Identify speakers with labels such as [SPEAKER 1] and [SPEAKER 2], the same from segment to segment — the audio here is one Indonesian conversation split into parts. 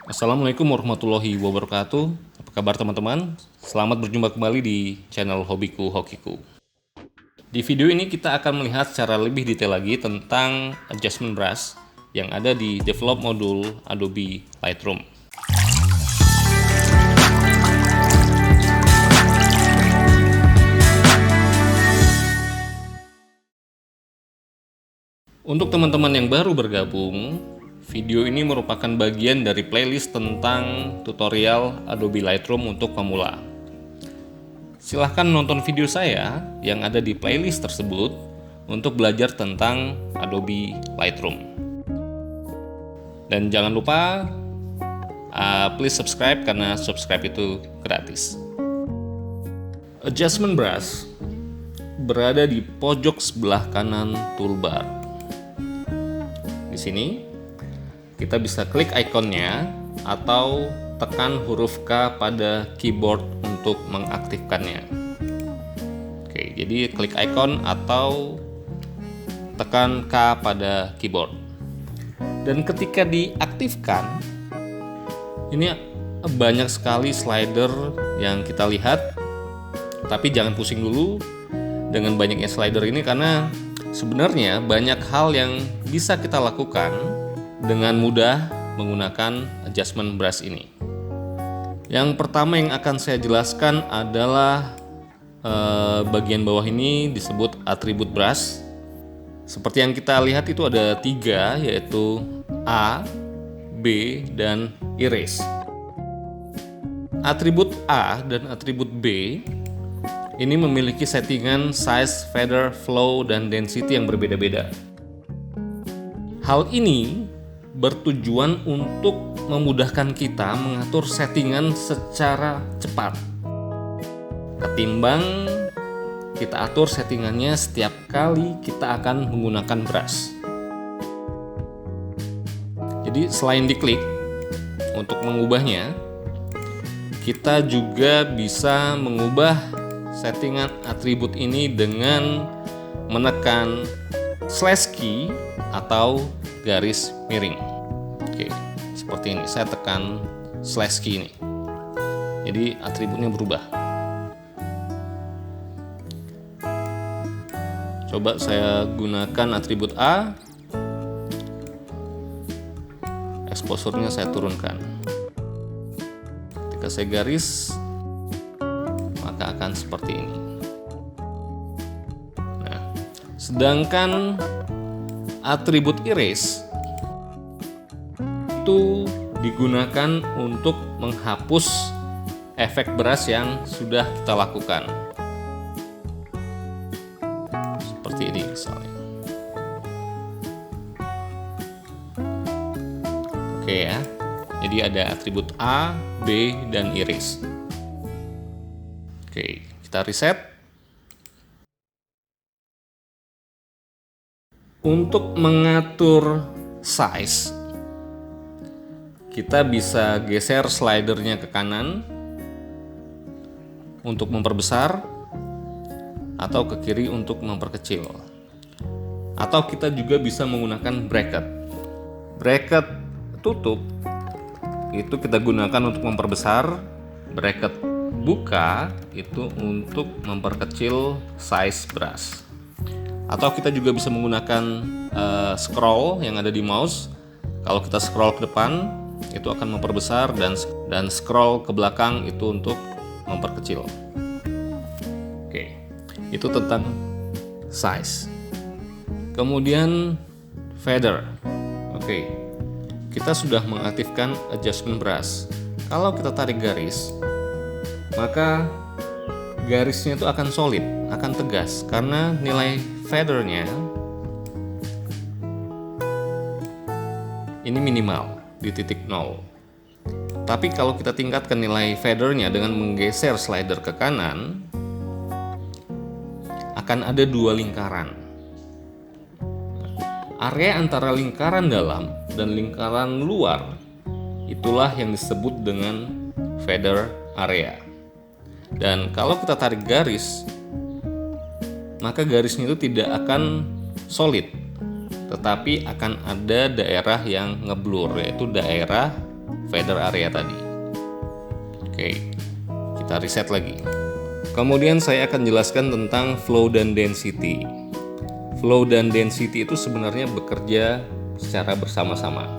[SPEAKER 1] Assalamualaikum warahmatullahi wabarakatuh. Apa kabar teman-teman? Selamat berjumpa kembali di channel Hobiku Hokiku. Di video ini kita akan melihat secara lebih detail lagi tentang adjustment brush yang ada di develop modul Adobe Lightroom. Untuk teman-teman yang baru bergabung, video ini merupakan bagian dari playlist tentang tutorial Adobe Lightroom untuk pemula. Silahkan nonton video saya yang ada di playlist tersebut untuk belajar tentang Adobe Lightroom. Dan jangan lupa please subscribe karena subscribe itu gratis. Adjustment brush berada di pojok sebelah kanan toolbar. Di sini kita bisa klik ikonnya atau tekan huruf K pada keyboard untuk mengaktifkannya. Oke, jadi klik icon atau tekan K pada keyboard. Dan ketika diaktifkan, ini banyak sekali slider yang kita lihat. Tapi jangan pusing dulu dengan banyaknya slider ini, karena sebenarnya banyak hal yang bisa kita lakukan dengan mudah menggunakan adjustment brush ini. Yang pertama yang akan saya jelaskan adalah bagian bawah ini disebut atribut brush. Seperti yang kita lihat itu ada 3, yaitu A, B, dan erase. Atribut A dan atribut B ini memiliki settingan size, feather, flow, dan density yang berbeda-beda. Hal ini bertujuan untuk memudahkan kita mengatur settingan secara cepat ketimbang kita atur settingannya setiap kali kita akan menggunakan brush. Jadi selain diklik untuk mengubahnya, kita juga bisa mengubah settingan atribut ini dengan menekan slash key atau garis miring. Oke, seperti ini. Saya tekan slash key ini. Jadi atributnya berubah. Coba saya gunakan atribut A. Exposure-nya saya turunkan. Ketika saya garis, maka akan seperti ini. Nah, sedangkan atribut erase itu digunakan untuk menghapus efek brush yang sudah kita lakukan. Seperti ini misalnya. Oke ya. Jadi ada atribut A, B, dan erase. Oke, kita reset. Untuk mengatur size, kita bisa geser slidernya ke kanan untuk memperbesar atau ke kiri untuk memperkecil. Atau kita juga bisa menggunakan bracket. Bracket tutup itu kita gunakan untuk memperbesar, bracket buka itu untuk memperkecil size brush. Atau kita juga bisa menggunakan scroll yang ada di mouse. Kalau kita scroll ke depan itu akan memperbesar, dan scroll ke belakang itu untuk memperkecil. Oke, itu tentang size. Kemudian feather. Oke, kita sudah mengaktifkan adjustment brush. Kalau kita tarik garis, maka garisnya itu akan solid, akan tegas, karena nilai feathernya ini minimal di titik 0. Tapi kalau kita tingkatkan nilai feathernya dengan menggeser slider ke kanan, akan ada 2 lingkaran. Area antara lingkaran dalam dan lingkaran luar itulah yang disebut dengan feather area. Dan kalau kita tarik garis, maka garisnya itu tidak akan solid, tetapi akan ada daerah yang ngeblur, yaitu daerah feather area tadi. Oke, kita reset lagi. Kemudian saya akan jelaskan tentang flow dan density. Flow dan density itu sebenarnya bekerja secara bersama-sama.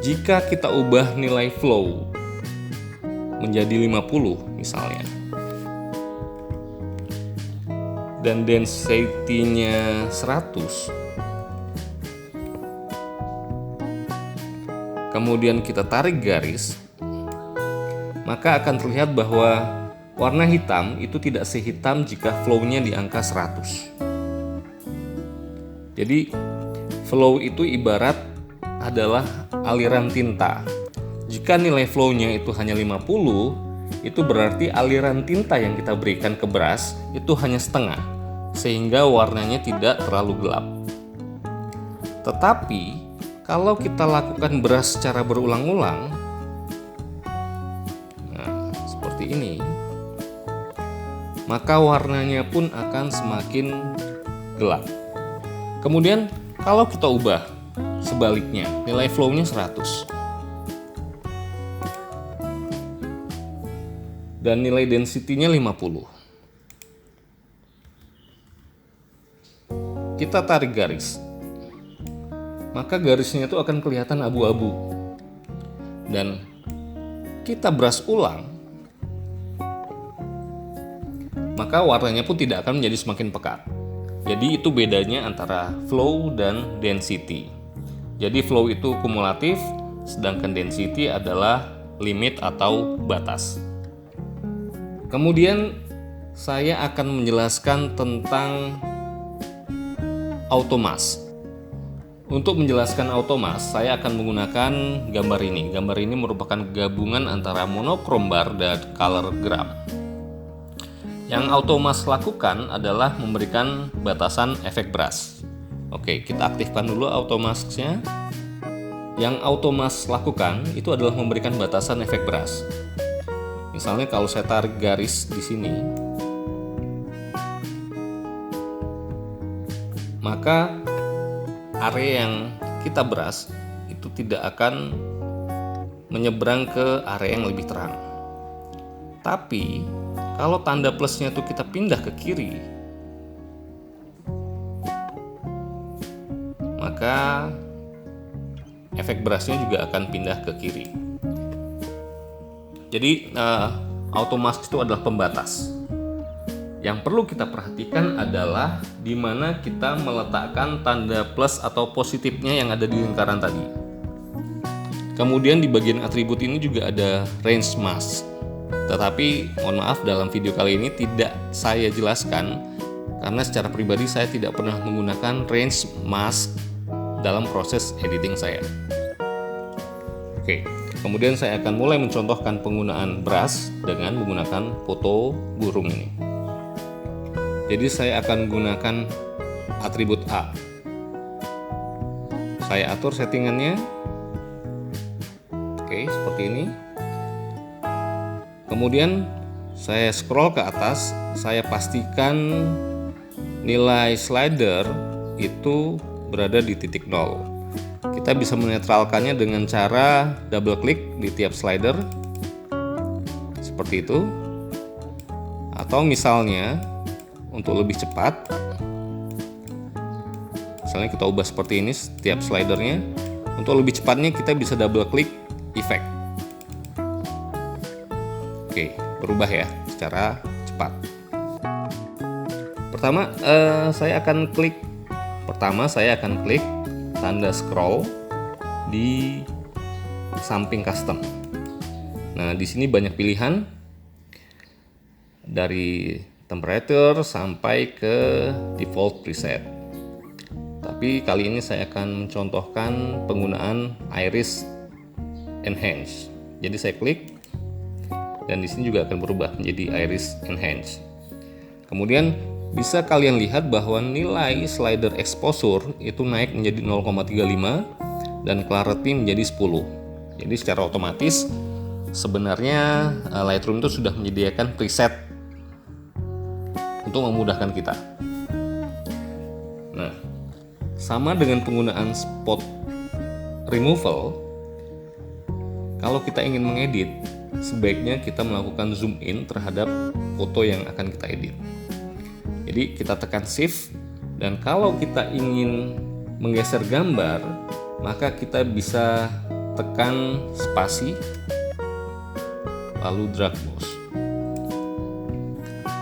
[SPEAKER 1] Jika kita ubah nilai flow menjadi 50 misalnya, dan density-nya 100, kemudian kita tarik garis, maka akan terlihat bahwa warna hitam itu tidak sehitam jika flow-nya di angka 100. Jadi flow itu ibarat adalah aliran tinta. Jika nilai flow-nya itu hanya 50, itu berarti aliran tinta yang kita berikan ke beras itu hanya setengah, sehingga warnanya tidak terlalu gelap. Tetapi kalau kita lakukan beras secara berulang-ulang, nah seperti ini, maka warnanya pun akan semakin gelap. Kemudian kalau kita ubah sebaliknya, nilai flow-nya 100 dan nilai density-nya 50. Kita tarik garis, maka garisnya itu akan kelihatan abu-abu. Dan kita beras ulang, maka warnanya pun tidak akan menjadi semakin pekat. Jadi itu bedanya antara flow dan density. Jadi flow itu kumulatif, sedangkan density adalah limit atau batas. Kemudian saya akan menjelaskan tentang automask. Untuk menjelaskan automask, saya akan menggunakan gambar ini. Gambar ini merupakan gabungan antara monochrome bar dan colorgram. Yang automask lakukan adalah memberikan batasan efek brush. Oke, kita aktifkan dulu automasknya. Yang automask lakukan itu adalah memberikan batasan efek brush. Misalnya kalau saya tarik garis di sini, maka area yang kita beras itu tidak akan menyeberang ke area yang lebih terang. Tapi kalau tanda plusnya itu kita pindah ke kiri, maka efek berasnya juga akan pindah ke kiri. Jadi automask itu adalah pembatas. Yang perlu kita perhatikan adalah di mana kita meletakkan tanda plus atau positifnya yang ada di lingkaran tadi. Kemudian di bagian atribut ini juga ada range mask. Tetapi mohon maaf, dalam video kali ini tidak saya jelaskan karena secara pribadi saya tidak pernah menggunakan range mask dalam proses editing saya. Oke, kemudian saya akan mulai mencontohkan penggunaan brush dengan menggunakan foto burung ini. Jadi saya akan menggunakan atribut A. Saya atur settingannya. Oke, seperti ini. Kemudian saya scroll ke atas, saya pastikan nilai slider itu berada di titik 0. Kita bisa menetralkannya dengan cara double klik di tiap slider seperti itu. Atau misalnya untuk lebih cepat, misalnya kita ubah seperti ini setiap slidernya. Untuk lebih cepatnya kita bisa double klik effect. Oke, berubah ya secara cepat. Pertama saya akan klik tanda scroll di samping custom. Nah, di sini banyak pilihan dari temperature sampai ke default preset. Tapi kali ini saya akan mencontohkan penggunaan iris enhance. Jadi saya klik dan di sini juga akan berubah menjadi iris enhance. Kemudian bisa kalian lihat bahwa nilai slider exposure itu naik menjadi 0,35 dan clarity menjadi 10. Jadi secara otomatis sebenarnya Lightroom itu sudah menyediakan preset untuk memudahkan kita. Nah, sama dengan penggunaan spot removal, kalau kita ingin mengedit, sebaiknya kita melakukan zoom in terhadap foto yang akan kita edit. Jadi kita tekan shift, dan kalau kita ingin menggeser gambar, maka kita bisa tekan spasi lalu drag mouse.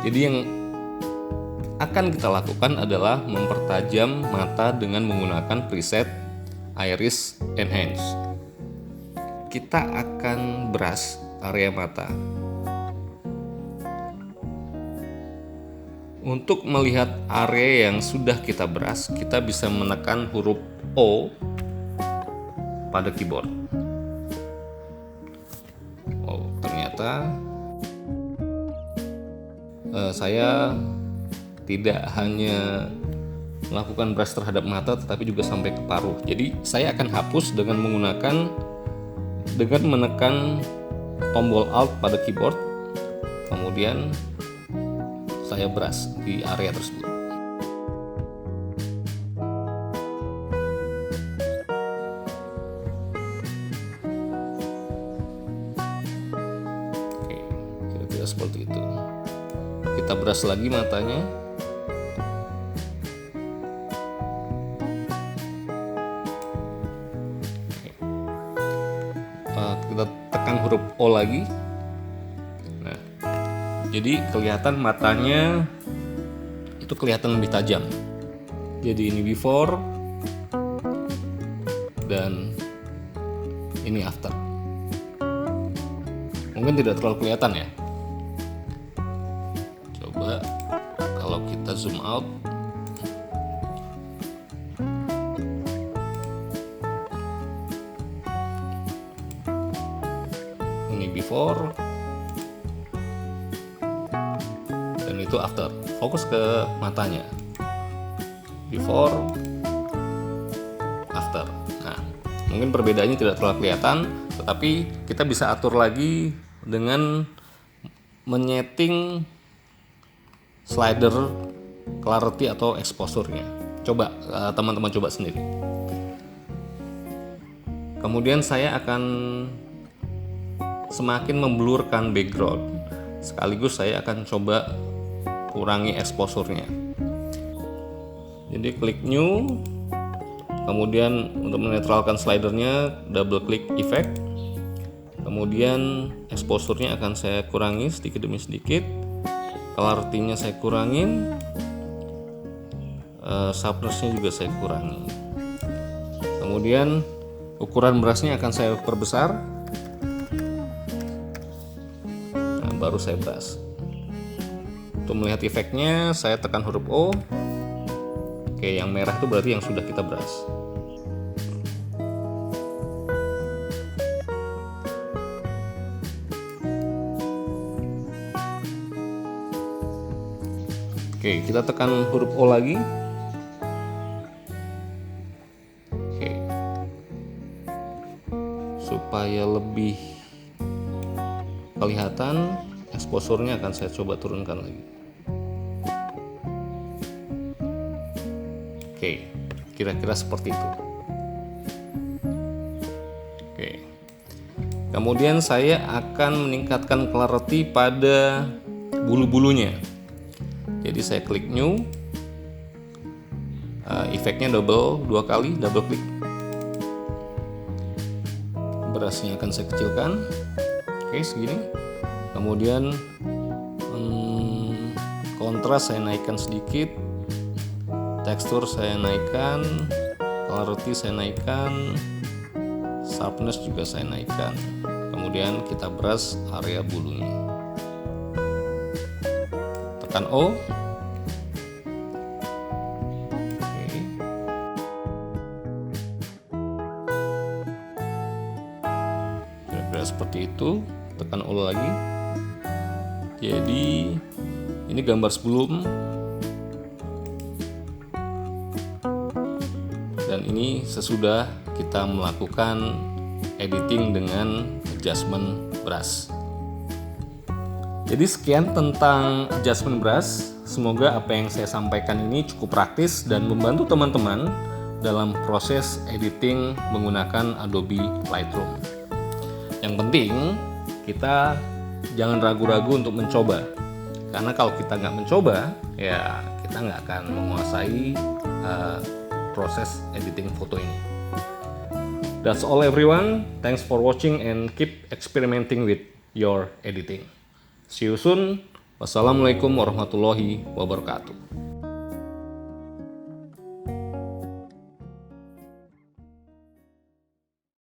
[SPEAKER 1] Jadi yang akan kita lakukan adalah mempertajam mata dengan menggunakan preset Iris Enhance. Kita akan brush area mata. Untuk melihat area yang sudah kita brush, kita bisa menekan huruf O pada keyboard. Oh, ternyata saya tidak hanya melakukan brush terhadap mata, tetapi juga sampai ke paruh. Jadi saya akan hapus dengan menekan tombol Alt pada keyboard, kemudian saya brush di area tersebut. Oke, kira-kira seperti itu. Kita brush lagi matanya. Kita tekan huruf O lagi. Nah, jadi kelihatan matanya itu kelihatan lebih tajam. Jadi ini before dan ini after. Mungkin tidak terlalu kelihatan ya. Coba kalau kita zoom out. Before dan itu after. Fokus ke matanya. Before, after. Nah, mungkin perbedaannya tidak terlalu kelihatan, tetapi kita bisa atur lagi dengan menyeting slider clarity atau exposure-nya. Coba teman-teman coba sendiri. Kemudian saya akan semakin memblurkan background, sekaligus saya akan coba kurangi exposure-nya. Jadi klik new, kemudian untuk menetralkan slidernya double klik effect, kemudian exposure-nya akan saya kurangi sedikit demi sedikit, clarity-nya saya kurangin, sharpness-nya juga saya kurangi. Kemudian ukuran brush-nya akan saya perbesar. Baru saya brush. Untuk melihat efeknya, saya tekan huruf O. Oke, yang merah itu berarti yang sudah kita brush. Oke, kita tekan huruf O lagi. Oke. Supaya lebih kelihatan, exposure-nya akan saya coba turunkan lagi. Oke, kira-kira seperti itu. Oke. Kemudian saya akan meningkatkan clarity pada bulu-bulunya. Jadi saya klik new. Efeknya dua kali, double klik. Brush-nya akan saya kecilkan. Oke, segini. Kemudian kontras saya naikkan sedikit, tekstur saya naikkan, clarity saya naikkan, sharpness juga saya naikkan. Kemudian kita brush area bulunya. Tekan O. Oke. Kira-kira seperti itu. Tekan O lagi. Jadi ini gambar sebelum dan ini sesudah kita melakukan editing dengan adjustment brush. Jadi sekian tentang adjustment brush. Semoga apa yang saya sampaikan ini cukup praktis dan membantu teman-teman dalam proses editing menggunakan Adobe Lightroom. Yang penting kita jangan ragu-ragu untuk mencoba, karena kalau kita nggak mencoba ya kita nggak akan menguasai proses editing foto ini. That's all everyone. Thanks for watching and keep experimenting with your editing. See you soon. Wassalamualaikum warahmatullahi wabarakatuh.